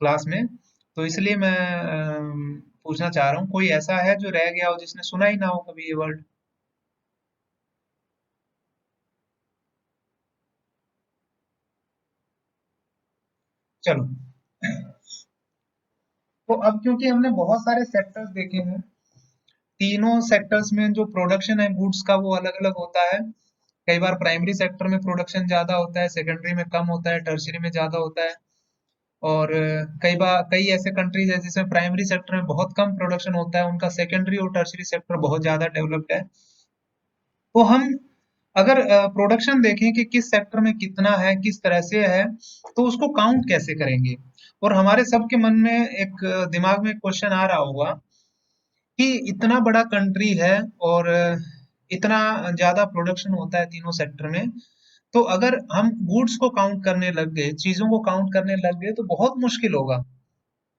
Class में। तो इसलिए मैं पूछना चाह रहा हूँ, कोई ऐसा है जो रह गया हो जिसने सुना ही ना हो कभी ये वर्ड? चलो। तो अब क्योंकि हमने बहुत सारे सेक्टर्स देखे हैं, तीनों सेक्टर्स में जो प्रोडक्शन है गुड्स का वो अलग अलग होता है। कई बार प्राइमरी सेक्टर में प्रोडक्शन ज्यादा होता है, सेकेंडरी में कम होता है, टर्शियरी में ज्यादा होता है। और कई बार कई ऐसे कंट्रीज है जिसमें प्राइमरी सेक्टर में बहुत कम प्रोडक्शन होता है, उनका सेकेंडरी और टर्शियरी सेक्टर बहुत ज्यादा डेवलप्ड है। तो हम अगर प्रोडक्शन देखें कि किस सेक्टर में कितना है, किस तरह से है, तो उसको काउंट कैसे करेंगे? और हमारे सबके मन में एक दिमाग में क्वेश्चन आ रहा होगा कि इतना बड़ा कंट्री है और इतना ज्यादा प्रोडक्शन होता है तीनों सेक्टर में, तो अगर हम गुड्स को काउंट करने लग गए, चीजों को काउंट करने लग गए, तो बहुत मुश्किल होगा।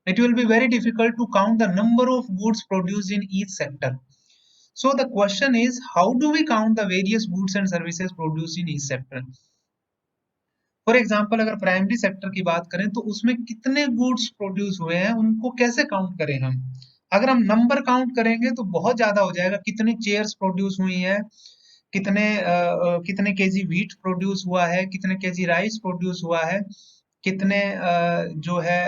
It will be very difficult to count the number of goods produced in each sector. So the question is, how do we count the various goods and services produced in each sector? For example अगर primary sector की बात करें तो उसमें कितने goods produce हुए हैं, उनको कैसे काउंट करें हम? अगर हम नंबर काउंट करेंगे तो बहुत ज्यादा हो जाएगा, कितनी चेयर्स प्रोड्यूस हुई हैं, कितने केजी व्हीट प्रोड्यूस हुआ है, कितने केजी राइस प्रोड्यूस हुआ है, कितने जो है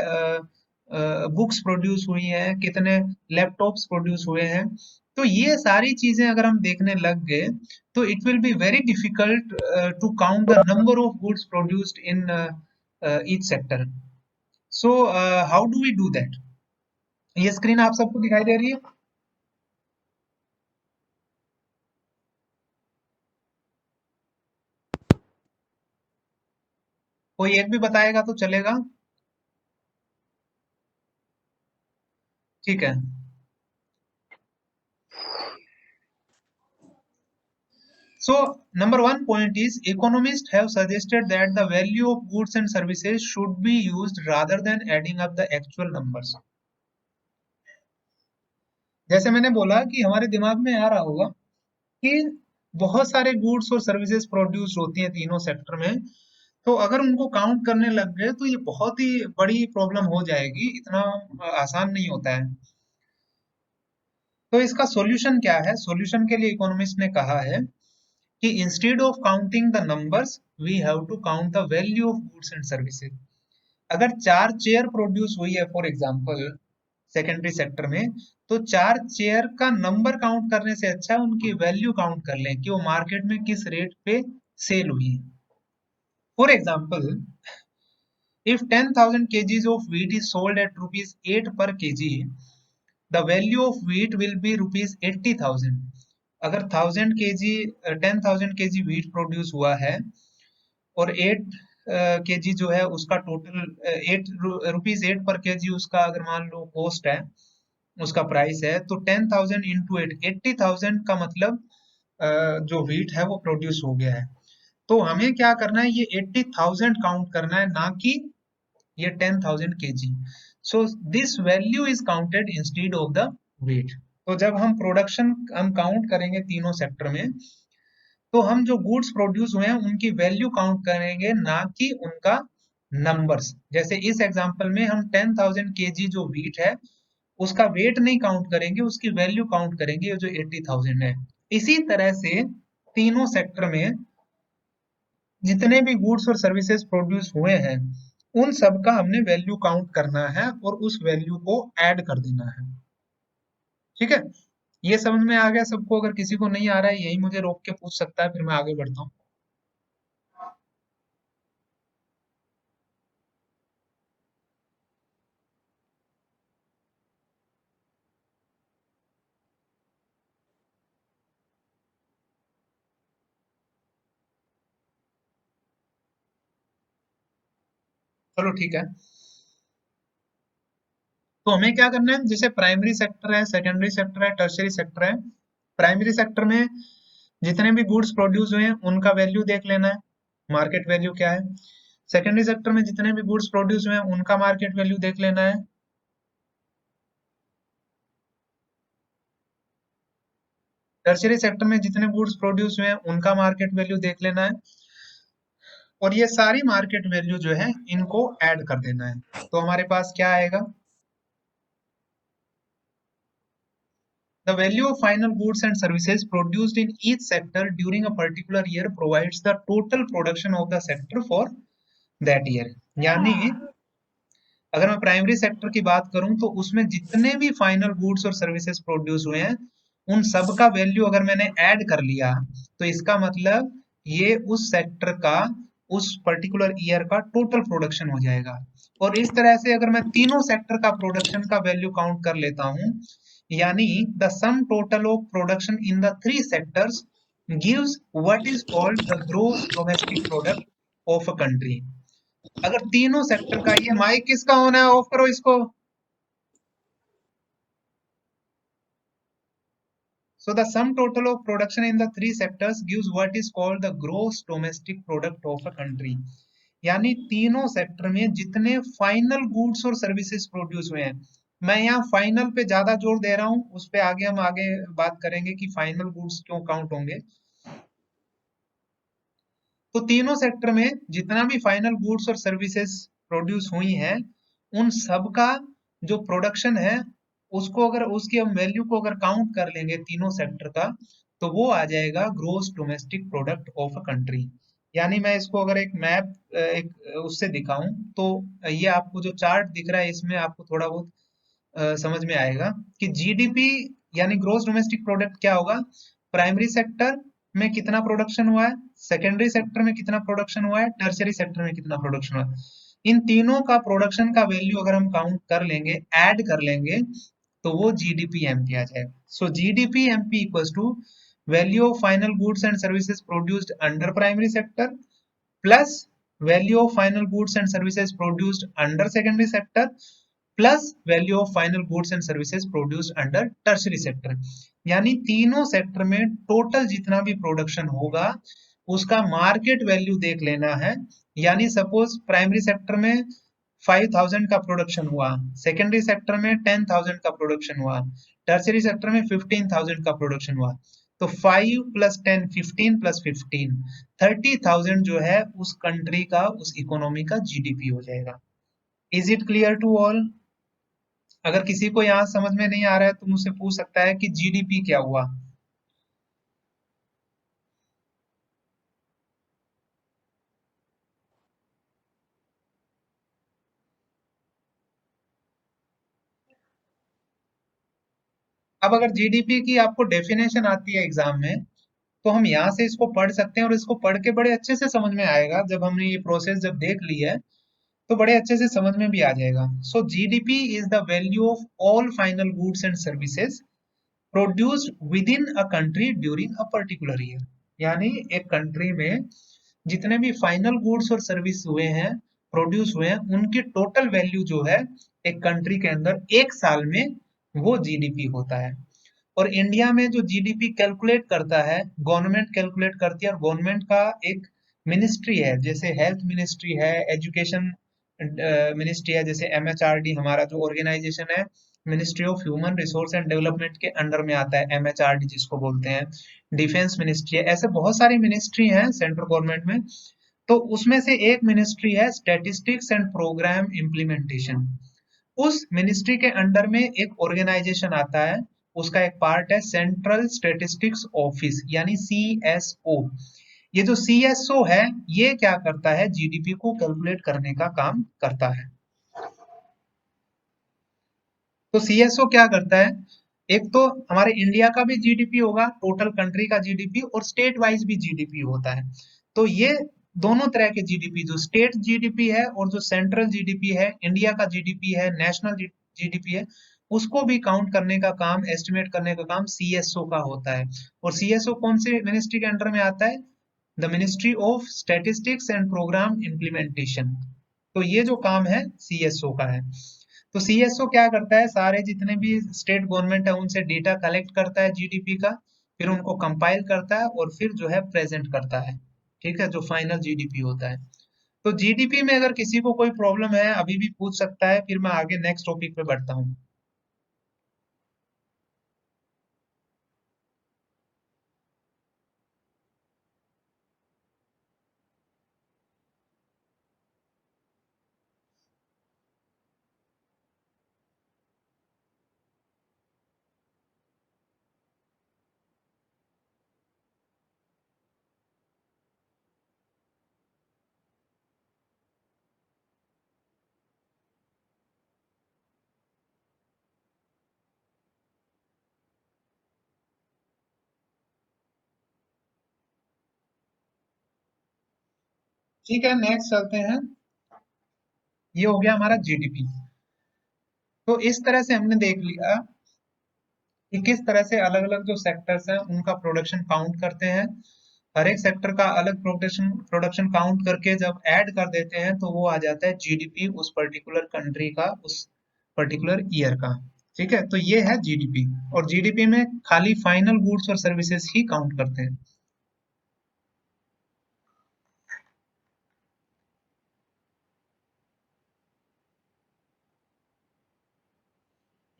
बुक्स प्रोड्यूस हुई हैं, कितने लैपटॉप्स प्रोड्यूस हुए हैं। तो ये सारी चीजें अगर हम देखने लग गए, तो it will be very difficult to count the number of goods produced in each sector. So how do we do that? ये स्क्रीन आप सबको दिखाई दे रही है? कोई एक भी बताएगा तो चलेगा। ठीक है। So number one point is, economists have suggested that the value of goods and services should be used rather than adding up the actual numbers. जैसे मैंने बोला कि हमारे दिमाग में आ रहा होगा कि बहुत सारे गुड्स और सर्विसेज प्रोड्यूस होती हैं तीनों सेक्टर में, तो अगर उनको काउंट करने लग गए तो ये बहुत ही बड़ी प्रॉब्लम हो जाएगी, इतना आसान नहीं होता है। तो इसका सॉल्यूशन क्या है? सॉल्यूशन के लिए इकोनॉमिस्ट ने कहा है कि instead of counting the numbers, we have to count the value of goods and services. अगर 4 चेयर प्रोड्यूस हुई है फॉर एग्जांपल सेकेंडरी सेक्टर में, तो 4 चेयर का नंबर काउंट करने से अच्छा उनकी वैल्यू काउंट कर लें कि वो मार्केट में किस रेट पे सेल हुई है। For example, if 10,000 kgs of wheat is sold at rupees 8 per kg, the value of wheat will be rupees 80,000। अगर 10,000 kg wheat प्रोड्यूस हुआ है और 8 kg जो है उसका टोटल 8 रुपीज 8 पर kg उसका अगर मान लो कॉस्ट है, उसका प्राइस है, तो 10,000 इंटू 80,000 का मतलब जो व्हीट है वो प्रोड्यूस हो गया है। तो हमें क्या करना है, ये 80,000 काउंट करना है, ना कि ये 10,000 kg। So this value is counted instead of the weight. तो जब हम प्रोडक्शन हम काउंट करेंगे तीनों सेक्टर में, तो हम जो गुड्स प्रोड्यूस हुए हैं उनकी वैल्यू काउंट करेंगे, ना कि उनका नंबर्स। जैसे इस एग्जांपल में हम 10,000 kg जो व्हीट है उसका वेट नहीं काउंट करेंगे, उसकी वैल्यू काउंट करेंगे जो 80,000 है। इसी तरह से तीनों सेक्टर में जितने भी गुड्स और सर्विसेज प्रोड्यूस हुए हैं, उन सब का हमने वैल्यू काउंट करना है और उस वैल्यू को ऐड कर देना है। ठीक है? ये समझ में आ गया सबको? अगर किसी को नहीं आ रहा है, यही मुझे रोक के पूछ सकता है, फिर मैं आगे बढ़ता हूँ। चलो ठीक है। तो हमें क्या करना है, जैसे प्राइमरी सेक्टर है, सेकेंडरी सेक्टर है, टर्शियरी सेक्टर है। प्राइमरी सेक्टर में जितने भी गुड्स प्रोड्यूस हुए हैं उनका वैल्यू देख लेना है, मार्केट वैल्यू क्या है। सेकेंडरी सेक्टर में जितने भी गुड्स प्रोड्यूस हुए हैं उनका मार्केट वैल्यू देख लेना है। टर्शियरी सेक्टर में जितने गुड्स प्रोड्यूस हुए हैं उनका मार्केट वैल्यू देख लेना है। और ये सारी मार्केट वैल्यू जो है इनको ऐड कर देना है। तो हमारे पास क्या आएगा, the value of final goods and services produced in each sector during a particular year provides the total production of the sector for that year. यानी अगर मैं प्राइमरी सेक्टर की बात करूं तो उसमें जितने भी फाइनल गुड्स और सर्विसेज प्रोड्यूस हुए हैं उन सब का वैल्यू अगर मैंने ऐड कर लिया तो इसका मतलब ये उस सेक्टर का उस पर्टिकुलर ईयर का टोटल प्रोडक्शन हो जाएगा। और इस तरह से अगर मैं तीनों सेक्टर का प्रोडक्शन का वैल्यू काउंट कर लेता हूं, यानी the sum total of production in the three sectors gives what is called the gross domestic product of a country. अगर तीनों सेक्टर का, ये माइक किसका होना है, ऑफ करो इसको। So the sum total of production in the three sectors gives what is called the gross domestic product of a country। यानी तीनों सेक्टर में जितने फाइनल गुड्स और सर्विसेज प्रोड्यूस हुए हैं, मैं यहाँ फाइनल पे ज्यादा जोर दे रहा हूँ, उस पे आगे हम आगे बात करेंगे कि फाइनल गुड्स क्यों काउंट होंगे। तो तीनों सेक्टर में जितना भी फाइनल गुड्स और सर्विसेज प्रोड्यूस हुई हैं उन सब का जो प्रोडक्शन है उसको अगर उसकी हम वैल्यू को अगर काउंट कर लेंगे तीनों सेक्टर का तो वो आ जाएगा gross domestic product of a country. यानी मैं इसको अगर एक मैप एक उससे दिखाऊं तो ये आपको जो चार्ट दिख रहा है इसमें आपको थोड़ा बहुत समझ में आएगा कि जीडीपी यानी ग्रोस डोमेस्टिक प्रोडक्ट क्या होगा, प्राइमरी सेक्टर में कितना प्रोडक्शन हुआ है, सेकेंडरी सेक्टर में कितना प्रोडक्शन हुआ है, टर्शियरी सेक्टर में कितना प्रोडक्शन हुआ है, इन तीनों का प्रोडक्शन का वैल्यू अगर हम काउंट कर लेंगे, ऐड कर लेंगे, तो वो जीडीपी एमपी आ जाएगा। So GDP MP equals to value of final goods and services produced under primary sector plus value of final goods and services produced under secondary sector plus value of final goods and services produced under tertiary sector. यानी तीनों sector में total जितना भी production होगा उसका market value देख लेना है। यानी सपोज प्राइमरी सेक्टर में 5,000 का प्रोडक्शन हुआ, सेकेंडरी सेक्टर में 10,000 का प्रोडक्शन हुआ, टर्शरी सेक्टर में 15,000 का प्रोडक्शन हुआ, तो 5 प्लस 10 15 प्लस 15 30,000 जो है उस कंट्री का उस इकोनॉमी का जीडीपी हो जाएगा। Is it clear to all? अगर किसी को यहाँ समझ में नहीं आ रहा है तो मुझसे पूछ सकता है कि जीडीपी क्या हुआ। अब अगर जीडीपी की आपको डेफिनेशन आती है एग्जाम में तो हम यहाँ से इसको पढ़ सकते हैं और इसको पढ़ के बड़े अच्छे से समझ में आएगा। जब हमने ये प्रोसेस जब देख ली है तो बड़े अच्छे से समझ में भी आ जाएगा। So GDP is the value of all final goods and services produced within a country during a particular year. यानी एक कंट्री में जितने भी फाइनल गुड्स और सर्विस हुए हैं, प्रोड्यूस हुए हैं, उनकी टोटल वैल्यू जो है एक कंट्री के अंदर एक साल में वो जीडीपी होता है। और इंडिया में जो जीडीपी कैलकुलेट करता है गवर्नमेंट कैलकुलेट करती है, और गवर्नमेंट का एक मिनिस्ट्री है, जैसे हेल्थ मिनिस्ट्री है, एजुकेशन मिनिस्ट्री है, जैसे एमएचआरडी हमारा जो ऑर्गेनाइजेशन है, ministry of human resource and development के अंडर में आता है एमएचआरडी जिसको बोलते हैं, डिफेंस मिनिस्ट्री है, ऐसे बहुत सारी मिनिस्ट्री हैं सेंट्रल गवर्नमेंट में। तो उसमें से एक मिनिस्ट्री है स्टैटिस्टिक्स एंड प्रोग्राम इम्प्लीमेंटेशन। उस मिनिस्ट्री के अंडर में एक ऑर्गेनाइजेशन आता है, उसका एक पार्ट है सेंट्रल स्टैटिस्टिक्स ऑफिस यानी सीएसओ। ये जो सीएसओ है ये क्या करता है, जीडीपी को कैलकुलेट करने का काम करता है। तो सीएसओ क्या करता है, एक तो हमारे इंडिया का भी जीडीपी होगा, टोटल कंट्री का जीडीपी, और स्टेट वाइज भी जीडीपी होता है। तो ये दोनों तरह के जीडीपी, जो स्टेट जीडीपी है और जो सेंट्रल जीडीपी है, इंडिया का जीडीपी है, नेशनल जीडीपी है, उसको भी काउंट करने का काम, एस्टिमेट करने का काम सीएसओ का होता है। और सीएसओ कौन से मिनिस्ट्री के अंडर में आता है, the ministry of statistics and programme implementation. तो ये जो काम है सीएसओ का है। तो सीएसओ क्या करता है, सारे जितने भी स्टेट गवर्नमेंट है उनसे डेटा कलेक्ट करता है जीडीपी का, फिर उनको कंपाइल करता है और फिर जो है प्रेजेंट करता है, ठीक है, जो फाइनल जीडीपी होता है। तो जीडीपी में अगर किसी को कोई प्रॉब्लम है अभी भी पूछ सकता है, फिर मैं आगे नेक्स्ट टॉपिक पे बढ़ता हूँ। ठीक है, नेक्स्ट चलते हैं। ये हो गया हमारा जीडीपी। तो इस तरह से हमने देख लिया कि किस तरह से अलग अलग जो सेक्टर्स हैं उनका प्रोडक्शन काउंट करते हैं। हर एक सेक्टर का अलग प्रोडक्शन प्रोडक्शन काउंट करके जब ऐड कर देते हैं तो वो आ जाता है जीडीपी उस पर्टिकुलर कंट्री का, उस पर्टिकुलर ईयर का। ठीक है, तो ये है जीडीपी। और जीडीपी में खाली फाइनल गुड्स और सर्विसेज ही काउंट करते हैं।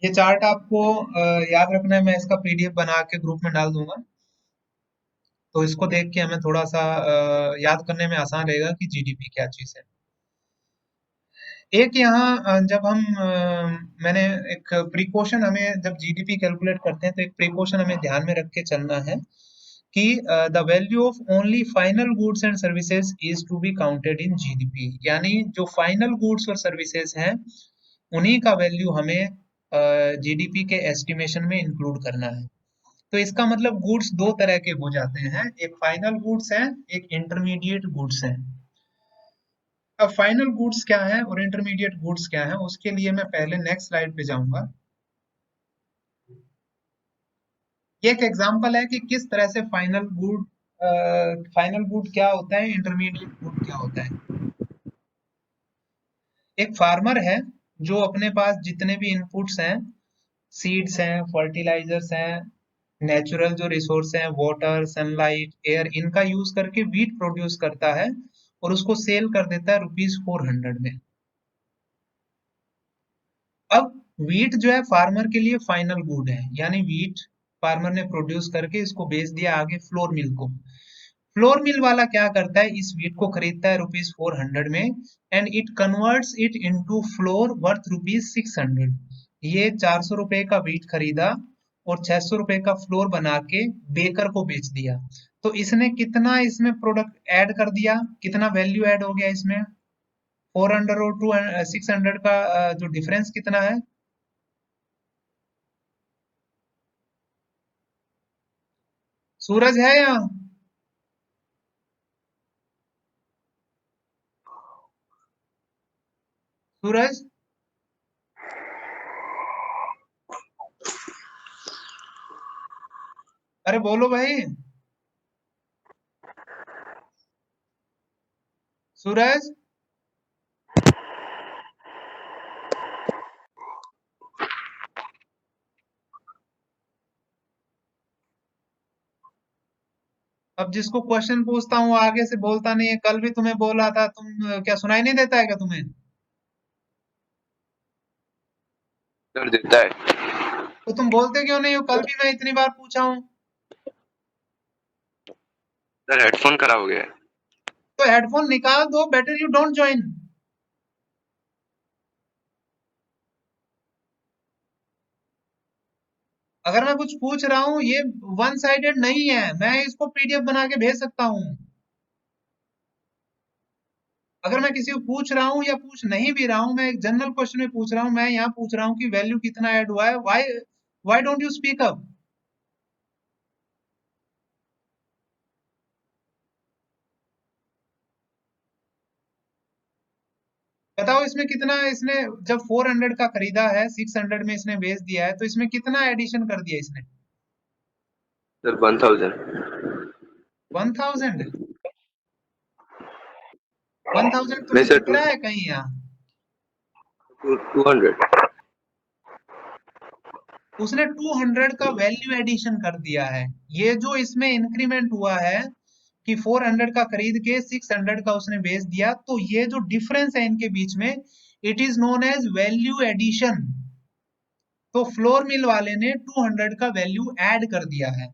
ये चार्ट आपको याद रखना है, मैं इसका पीडीएफ बना के ग्रुप में डाल दूंगा, तो इसको देख के हमें थोड़ा सा याद करने में आसान रहेगा कि जीडीपी क्या चीज है। एक यहाँ जब हम मैंने एक प्रिकॉशन, हमें जब जीडीपी कैलकुलेट करते हैं तो एक प्रिकॉशन हमें ध्यान में रख के चलना है कि the value of only final goods and services is to be counted in GDP. यानी जो फाइनल गुड्स और सर्विसेज हैं उन्हीं का वैल्यू हमें जीडीपी के एस्टिमेशन में इंक्लूड करना है। तो इसका मतलब गुड्स दो तरह के हो जाते हैं, एक फाइनल गुड्स है, एक इंटरमीडिएट गुड्स है। अब फाइनल गुड्स क्या है और इंटरमीडिएट गुड्स क्या है, उसके लिए मैं पहले नेक्स्ट स्लाइड पे जाऊंगा। ये एक एग्जांपल है कि किस तरह से फाइनल गुड क्या होता है, इंटरमीडिएट गुड क्या होता है। एक फार्मर है जो अपने पास जितने भी इनपुट्स हैं, सीड्स हैं, फर्टिलाइजर्स हैं, नेचुरल जो रिसोर्स हैं, वाटर, सनलाइट, एयर, इनका यूज करके वीट प्रोड्यूस करता है और उसको सेल कर देता है ₹400 में। अब वीट जो है फार्मर के लिए फाइनल गुड है, यानी वीट फार्मर ने प्रोड्यूस करके इसको बेच दिया आगे फ्लोर मिल को। फ्लोर मिल वाला क्या करता है, इस वीट को खरीदता है ₹400 में and it converts it into floor worth ₹600। ये ₹400 का वीट खरीदा और ₹600 का फ्लोर बना के बेकर को बेच दिया। तो इसने कितना इसमें प्रोडक्ट ऐड कर दिया, कितना वैल्यू ऐड हो गया इसमें? 400 और 600 का जो डिफरेंस कितना है? सूरज है यहाँ? सूरज, अरे बोलो भाई। सूरज, अब जिसको क्वेश्चन पूछता हूँ वो आगे से बोलता नहीं है। कल भी तुम्हें बोला था, तुम क्या सुनाई नहीं देता है क्या तुम्हें? कर देता है। तो तुम बोलते क्यों नहीं हो? कल भी मैं इतनी बार पूछा हूँ। सर हेडफोन खराब हो गया है। तो हेडफोन निकाल दो, बेटर यू डोंट ज्वाइन। अगर मैं कुछ पूछ रहा हूँ ये वन साइडेड नहीं है, मैं इसको पीडीएफ बना के भेज सकता हूँ। अगर मैं किसी को पूछ रहा हूँ या पूछ नहीं भी रहा हूँ, मैं एक जनरल क्वेश्चन में पूछ रहा हूँ, मैं यहाँ पूछ रहा हूँ कि वैल्यू कितना ऐड हुआ है, why why don't you speak up? बताओ इसमें कितना, इसने जब 400 का खरीदा है 600 में इसने बेच दिया है, तो इसमें कितना एडिशन कर दिया इसने? सर 1000। 1000? 1000 तो नहीं नहीं सर दिख रहा है कहीं यहाँ। 200। उसने 200 का वैल्यू एडिशन कर दिया है। ये जो इसमें इंक्रीमेंट हुआ है कि 400 का खरीद के 600 का उसने बेच दिया, तो ये जो डिफरेंस है इनके बीच में, it is known as value addition. तो फ्लोर मिल वाले ने 200 का वैल्यू ऐड कर दिया है।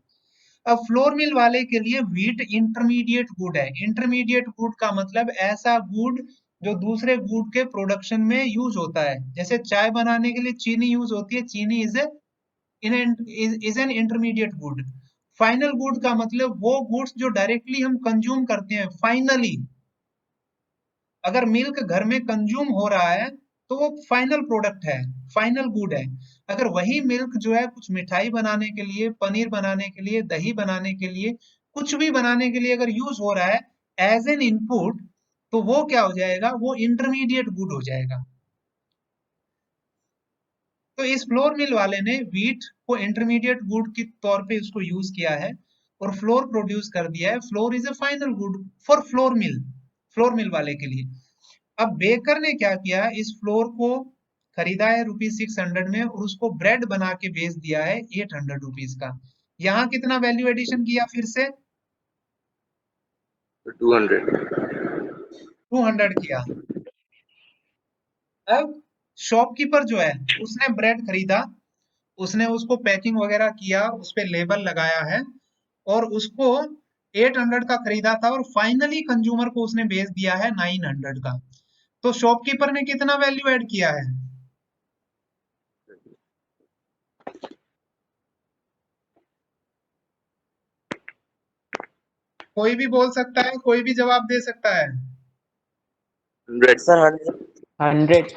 अब फ्लोर मिल वाले के लिए व्हीट इंटरमीडिएट गुड है। इंटरमीडिएट गुड का मतलब ऐसा गुड जो दूसरे गुड के प्रोडक्शन में यूज होता है। जैसे चाय बनाने के लिए चीनी यूज होती है, चीनी is an intermediate good. Final good का मतलब वो गुड्स जो डायरेक्टली हम कंज्यूम करते हैं फाइनली। अगर मिल्क घर में कंज्यूम हो रहा है तो वो फाइनल प्रोडक्ट है, फाइनल गुड है। अगर वही मिल्क जो है कुछ मिठाई बनाने के लिए, पनीर बनाने के लिए, दही बनाने के लिए, कुछ भी बनाने के लिए अगर यूज हो रहा है एज एन इनपुट, तो वो क्या हो जाएगा, वो इंटरमीडिएट गुड हो जाएगा। तो इस फ्लोर मिल वाले ने व्हीट को इंटरमीडिएट गुड के तौर पे उसको यूज किया है और फ्लोर प्रोड्यूस कर दिया है। Floor is a final good for floor mill वाले के लिए। अब बेकर ने क्या किया, इस फ्लोर को खरीदा है ₹600 में और उसको ब्रेड बना के बेच दिया है ₹800 का। यहाँ कितना वैल्यू एडिशन किया फिर से, 200। 200 किया। अब शॉपकीपर जो है उसने ब्रेड खरीदा, उसने उसको पैकिंग वगैरह किया, उस पे लेबल लगाया है और उसको 800 का खरीदा था और फाइनली कंज्यूमर को उसने बेच दिया है 900 का। तो शॉपकीपर ने कितना वैल्यू ऐड किया है, कोई भी बोल सकता है, कोई भी जवाब दे सकता है। 100। सर 100।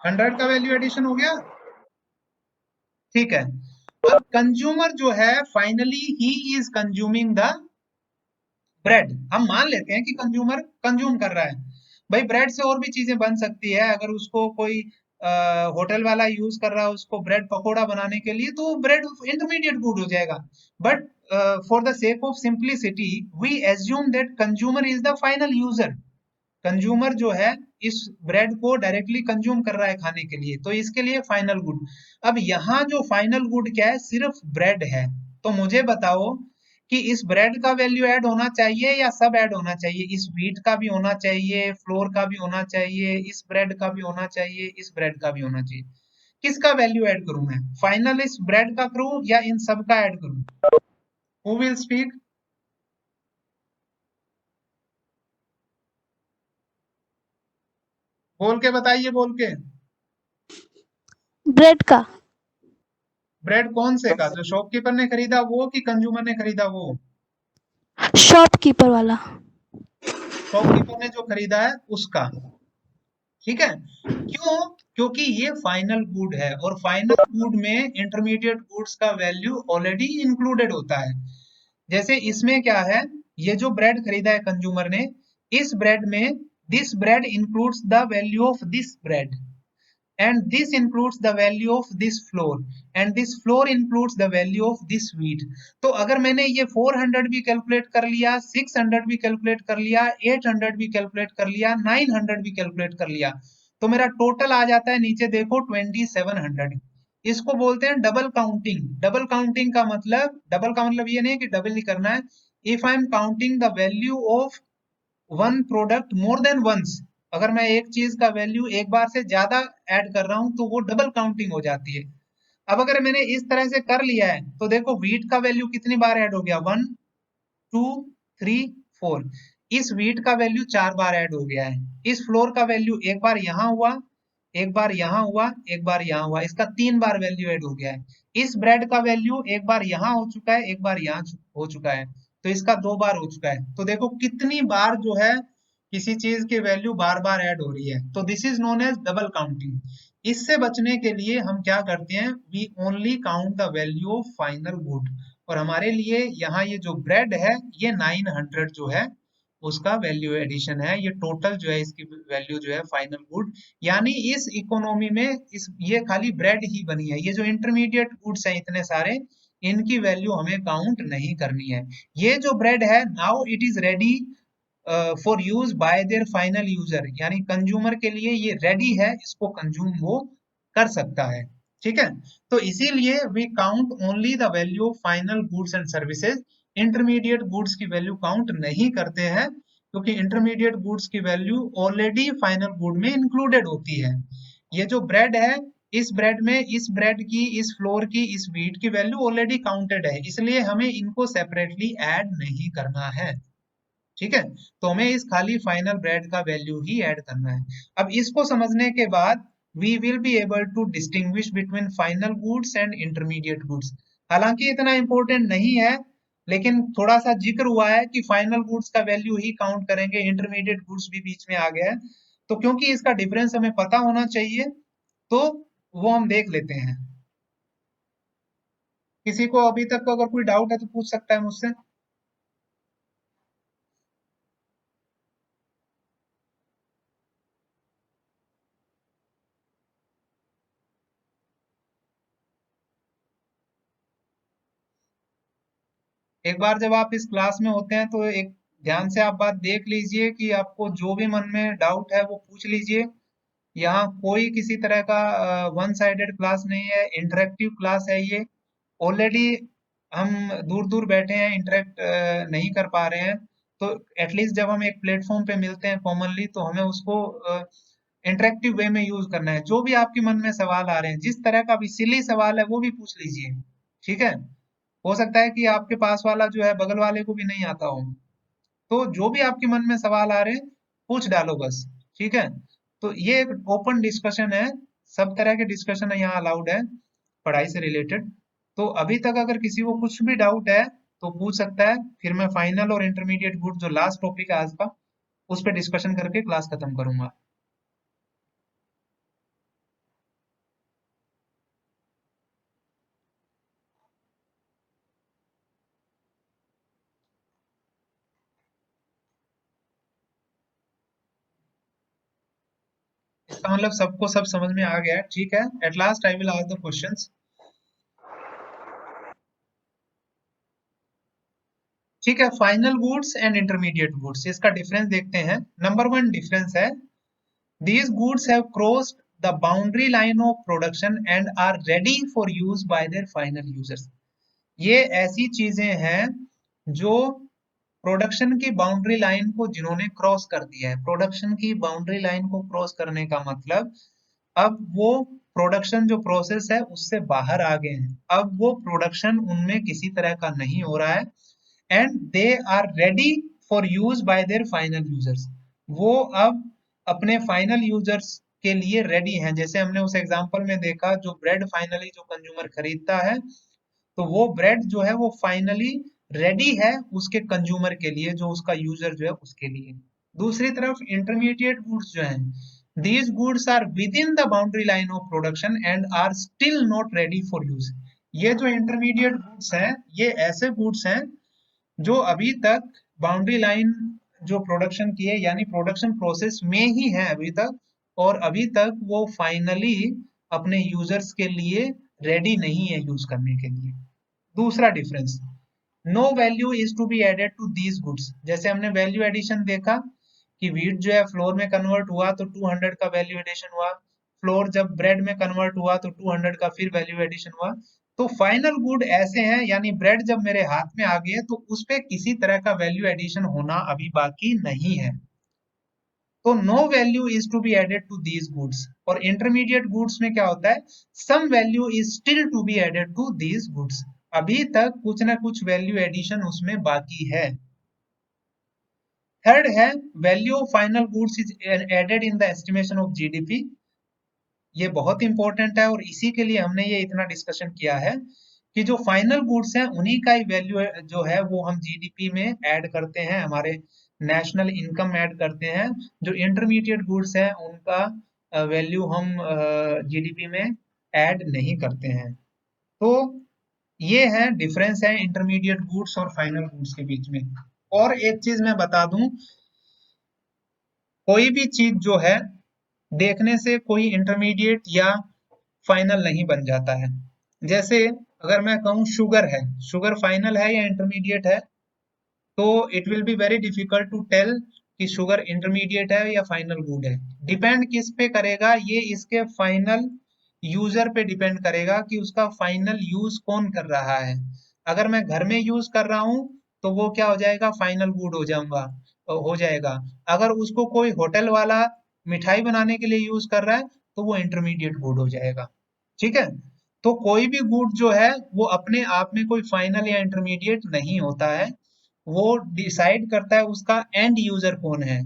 100 का वैल्यू एडिशन हो गया, ठीक है। अब कंज्यूमर जो है finally he is consuming the bread. हम मान लेते हैं कि कंज्यूमर कंज्यूम कर रहा है। भाई ब्रेड से और भी चीजें बन सकती है, अगर उसको कोई होटल वाला यूज कर रहा है उसको ब्रेड पकोड़ा बनाने के लिए, तो ब्रेड इंटरमीडिएट गुड हो जाएगा। But for the sake of simplicity we assume that consumer is the final user. Consumer जो है इस ब्रेड को डायरेक्टली कंज्यूम कर रहा है खाने के लिए, तो इसके लिए फाइनल गुड। अब यहाँ जो फाइनल गुड क्या है, सिर्फ ब्रेड है। तो मुझे बताओ कि इस ब्रेड का वैल्यू ऐड होना चाहिए या सब ऐड होना चाहिए, इस व्हीट का भी होना चाहिए, फ्लोर का भी होना चाहिए, इस ब्रेड का भी होना चाहिए, इस ब्रेड का भी होना चाहिए। किसका वैल्यू ऐड करूं मैं, फाइनल इस ब्रेड का करूं या इन सब का ऐड करूं? हु विल स्पीक, बोल के बताइए, बोल के। ब्रेड का। ब्रेड कौन से का, जो शॉपकीपर ने खरीदा वो कि कंज्यूमर ने खरीदा वो? शॉपकीपर वाला। शॉपकीपर ने जो खरीदा है उसका, ठीक है। क्यों? क्योंकि ये फाइनल गुड है और फाइनल गुड में इंटरमीडिएट गुड्स का वैल्यू ऑलरेडी इंक्लूडेड होता है। जैसे इसमें क्या है, ये जो ब्रेड खरीदा है कंज्यूमर ने, इस ब्रेड में this bread includes the value of this bread and this includes the value of this floor and this floor includes the value of this wheat। तो अगर मैंने ये 400 भी कैलकुलेट कर लिया, 600 भी कैलकुलेट कर लिया, 800 भी कैलकुलेट कर लिया, 900 भी कैलकुलेट कर लिया, तो मेरा टोटल आ जाता है नीचे देखो 2700। इसको बोलते हैं डबल काउंटिंग। डबल का मतलब ये नहीं कि डबल ही करना है। If I am counting the value of one product more than once, अगर मैं एक चीज का वैल्यू एक बार से ज्यादा ऐड कर रहा हूं तो वो डबल काउंटिंग हो जाती है। अब अगर मैंने इस तरह से कर लिया है तो देखो व्हीट का वैल्यू कितनी बार ऐड हो गया, 1 2 3 4। इस व्हीट का वैल्यू 4 बार ऐड हो गया है। इस फ्लोर का वैल्यू एक बार यहाँ हुआ, एक बार यहाँ हुआ, एक बार यहाँ हुआ, इसका 3 बार वैल्यू ऐड हो गया है। इस ब्रेड का वैल्यू एक बार यहाँ हो चुका है, एक बार यहाँ हो चुका है, तो इसका 2 बार हो चुका है। तो देखो कितनी बार जो है किसी चीज की वैल्यू बार बार ऐड हो रही है, तो this is known as double counting. इससे बचने के लिए हम क्या करते हैं, we only count the value of final good. और हमारे लिए यहाँ ये जो ब्रेड है ये 900 जो है उसका वैल्यू एडिशन है, ये टोटल जो है इसकी वैल्यू जो है फाइनल गुड। यानी इस इकोनॉमी में इस ये खाली ब्रेड ही बनी है, ये जो इंटरमीडिएट गुड्स हैं इतने सारे, इनकी वैल्यू हमें काउंट नहीं करनी है। ये जो ब्रेड है now it is ready for use by their final user, यानी कंज्यूमर के लिए ये रेडी है, इसको कंज्यूम वो कर सकता है, ठीक है। तो इसीलिए we count only the value of final goods and services. Intermediate goods की वैल्यू काउंट नहीं करते हैं क्योंकि इंटरमीडिएट गुड्स की वैल्यू ऑलरेडी फाइनल गुड में इंक्लूडेड होती है। ये जो ब्रेड है, इस ब्रेड में इस ब्रेड की, इस फ्लोर की, इस व्हीट की वैल्यू ऑलरेडी काउंटेड है, इसलिए हमें इनको सेपरेटली ऐड नहीं करना है, ठीक है। तो हमें इस खाली फाइनल ब्रेड का वैल्यू ही ऐड करना है। अब इसको समझने के बाद we will be able to distinguish between final goods and intermediate goods. हालांकि इतना इंपॉर्टेंट नहीं है, लेकिन थोड़ा सा जिक्र हुआ है कि फाइनल गुड्स का वैल्यू ही काउंट करेंगे, इंटरमीडिएट गुड्स भी बीच में आ गया है, तो क्योंकि इसका डिफरेंस हमें पता होना चाहिए, तो वो हम देख लेते हैं। किसी को अभी तक अगर कोई डाउट है तो पूछ सकता है मुझसे। एक बार जब आप इस क्लास में होते हैं तो एक ध्यान से आप बात देख लीजिए कि आपको जो भी मन में डाउट है वो पूछ लीजिए। यहाँ कोई किसी तरह का वन साइडेड क्लास नहीं है, इंटरेक्टिव क्लास है ये। ऑलरेडी हम दूर दूर बैठे हैं, इंटरेक्ट नहीं कर पा रहे हैं, तो एटलीस्ट जब हम एक प्लेटफॉर्म पे मिलते हैं कॉमनली तो हमें उसको इंटरेक्टिव वे में यूज करना है। जो भी आपके मन में सवाल आ रहे हैं, जिस तरह का भी सिली सवाल है वो भी पूछ लीजिए, ठीक है। हो सकता है कि आपके पास वाला जो है बगल वाले को भी नहीं आता हो, तो जो भी आपके मन में सवाल आ रहे हैं पूछ डालो बस, ठीक है। तो ये एक ओपन डिस्कशन है, सब तरह के डिस्कशन यहाँ अलाउड है पढ़ाई से रिलेटेड। तो अभी तक अगर किसी को कुछ भी डाउट है तो पूछ सकता है, फिर मैं फाइनल और इंटरमीडिएट गुड जो लास्ट टॉपिक है आज का उस पर डिस्कशन करके क्लास खत्म करूंगा। इसका मतलब सबको सब समझ में आ गया है, ठीक है। At last I will ask the questions, ठीक है। Final goods and intermediate goods, इसका डिफरेंस देखते हैं। नंबर वन डिफरेंस है, these goods have crossed the boundary line of production and are ready for use by their final users। ये ऐसी चीजें हैं जो प्रोडक्शन की बाउंड्री लाइन को जिन्होंने क्रॉस कर दिया है। प्रोडक्शन की बाउंड्री लाइन को क्रॉस करने का मतलब अब वो प्रोडक्शन जो प्रोसेस है उससे बाहर आ गए हैं, अब वो प्रोडक्शन उनमें किसी तरह का नहीं हो रहा है, and they are ready for use by their final users. वो अब अपने फाइनल यूजर्स के लिए रेडी हैं। जैसे हमने उस एग्जांपल में देखा, जो ब्रेड फाइनली जो कंज्यूमर खरीदता है तो वो ब्रेड जो है वो फाइनली रेडी है उसके कंज्यूमर के लिए, जो उसका यूजर जो है उसके लिए। दूसरी तरफ इंटरमीडिएट गुड्स जो हैं, these goods are within the boundary line of production and are still not ready for use। ये जो इंटरमीडिएट गुड्स हैं ये ऐसे गुड्स हैं जो अभी तक बाउंड्री लाइन जो प्रोडक्शन की है यानी प्रोडक्शन प्रोसेस में ही है अभी तक, और अभी तक वो फाइनली अपने यूजर्स के लिए रेडी नहीं है यूज करने के लिए। दूसरा difference, no value is to be added to these goods. जैसे हमने वैल्यू एडिशन देखा कि व्हीट जो है फ्लोर में कन्वर्ट हुआ तो 200 का वैल्यू एडिशन हुआ, फ्लोर जब ब्रेड में कन्वर्ट हुआ तो 200 का फिर वैल्यू एडिशन हुआ। तो फाइनल गुड ऐसे हैं, यानी ब्रेड जब मेरे हाथ में आ गए तो उस पे किसी तरह का वैल्यू एडिशन होना अभी बाकी नहीं है। तो no value is to be added to these goods. और इंटरमीडिएट गुड्स में क्या होता है, some value is still to be added to these goods. अभी तक कुछ ना कुछ वैल्यू एडिशन उसमें बाकी है। थर्ड है, value of final goods is added in the estimation of GDP. ये बहुत इंपॉर्टेंट है और इसी के लिए हमने ये इतना डिस्कशन किया है कि जो फाइनल गुड्स हैं उन्हीं का ही वैल्यू जो है वो हम जीडीपी में ऐड करते हैं, हमारे नेशनल इनकम ऐड करते हैं। जो इंटरमीडिएट गुड्स हैं उनका वैल्यू हम जीडीपी में ऐड नहीं करते हैं। तो ये है डिफरेंस है इंटरमीडिएट गुड्स और फाइनल गुड्स के बीच में। और एक चीज मैं बता दूं, कोई भी चीज जो है देखने से कोई इंटरमीडिएट या फाइनल नहीं बन जाता है। जैसे अगर मैं कहूँ शुगर है, शुगर फाइनल है या इंटरमीडिएट है, तो it will be very difficult to tell कि शुगर इंटरमीडिएट है या फाइनल गुड है। डिपेंड किस पे करेगा, ये इसके फाइनल यूजर पे डिपेंड करेगा कि उसका फाइनल यूज कौन कर रहा है। अगर मैं घर में यूज कर रहा हूँ तो वो क्या हो जाएगा, फाइनल गुड हो जाएगा। अगर उसको कोई होटल वाला मिठाई बनाने के लिए यूज कर रहा है तो वो इंटरमीडिएट गुड हो जाएगा, ठीक है। तो कोई भी गुड जो है वो अपने आप में कोई फाइनल या इंटरमीडिएट नहीं होता है, वो डिसाइड करता है उसका एंड यूजर कौन है।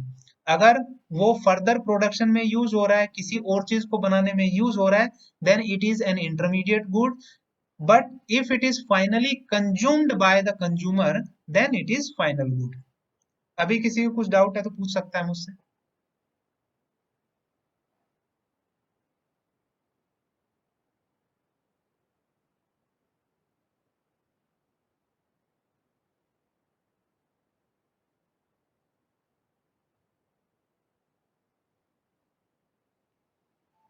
अगर वो फर्दर प्रोडक्शन में यूज हो रहा है, किसी और चीज को बनाने में यूज हो रहा है, then it is an intermediate good. But if it is finally consumed by the consumer then it is final good. अभी किसी को कुछ डाउट है तो पूछ सकता है मुझसे।